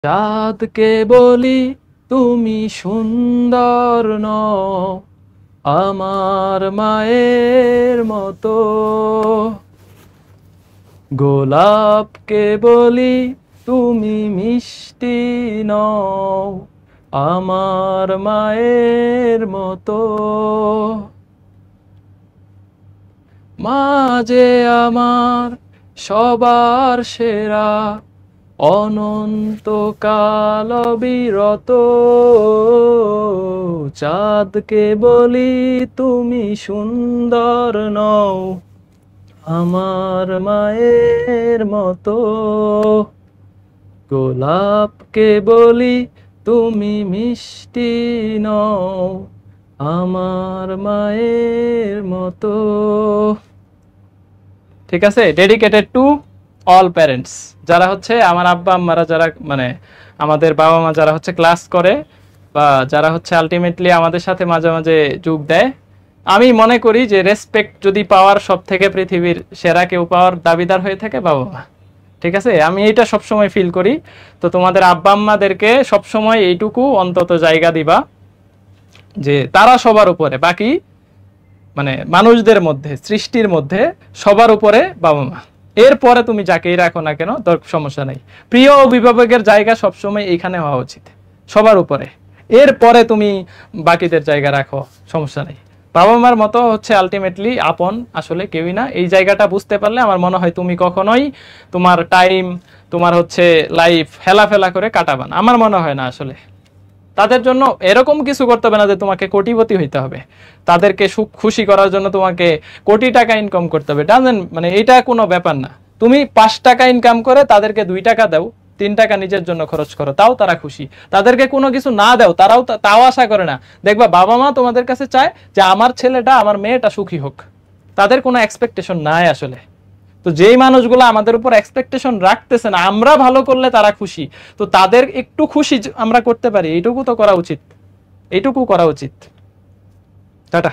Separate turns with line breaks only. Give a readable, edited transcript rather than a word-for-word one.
চাঁদকে বলি তুমি সুন্দর নও আমার মায়ের মতো, গোলাপকে বলি তুমি মিষ্টি নও আমার মায়ের মতো। মা যে আমার সবার সেরা, অনন্তকাল অবিরত, চাঁদকে বলি তুমি সুন্দর নও আমার মায়ের মতো, গোলাপকে বলি তুমি মিষ্টি নও আমার মায়ের মতো। ঠিক আছে, ডেডিকেটেড টু অল প্যারেন্টস, যারা হচ্ছে আমার আব্বা আম্মারা, যারা মানে আমাদের বাবা মা যারা হচ্ছে ক্লাস করে বা যারা হচ্ছে আলটিমেটলি আমাদের সাথে মাঝে মাঝে যোগ দেয়। আমি মনে করি যে রেসপেক্ট যদি পাওয়ার সব থেকে পৃথিবীর সেরা কেউ পাওয়ার দাবিদার হয়ে থাকে বাবা মা। ঠিক আছে, আমি এইটা সবসময় ফিল করি। তো তোমাদের আব্বা আম্মাদেরকে সবসময় এইটুকু অন্তত জায়গা দিবা যে তারা সবার উপরে, বাকি মানে মানুষদের মধ্যে, সৃষ্টির মধ্যে সবার উপরে বাবা মা। এরপরে তুমি যাকেই রাখো না কেন তোর সমস্যা নেই। প্রিয় অভিভাবকের জায়গা সবসময় এইখানে হওয়া উচিত, সবার উপরে। এরপরে তুমি বাকিদের জায়গা রাখো, সমস্যা নেই। বাবা মার মতো হচ্ছে আলটিমেটলি আপন আসলে কেউই না। এই জায়গাটা বুঝতে পারলে আমার মনে হয় তুমি কখনোই তোমার টাইম, তোমার হচ্ছে লাইফ হেলাফেলা করে কাটাবা না, আমার মনে হয় না আসলে। তাদের জন্য এরকম কিছু করতে হবে না যে তোমাকে কোটিপতি হইতে হবে, তাদেরকে সুখ খুশি করার জন্য তোমাকে কোটি টাকা ইনকাম করতে হবে, ডাজেন্ট মানে এটা কোনো ব্যাপার না। তুমি 5 টাকা ইনকাম করে তাদেরকে 2 টাকা দাও, 3 টাকা নিজের জন্য খরচ করো, তাও তারা খুশি। তাদেরকে কোনো কিছু না দাও, তাও আশা করে না। দেখবা বাবা মা তোমাদের কাছে চায় যে আমার ছেলেটা আমার মেয়েটা সুখী হোক, তাদের কোনো এক্সপেকটেশন নাই আসলে। তো যেই মানুষগুলো আমাদের উপর এক্সপেকটেশন রাখতেছে না, আমরা ভালো করলে তারা খুশি, তো তাদের একটু খুশি আমরা করতে পারি, এইটুকু তো করা উচিত, এইটুকু করা উচিত। টাটা।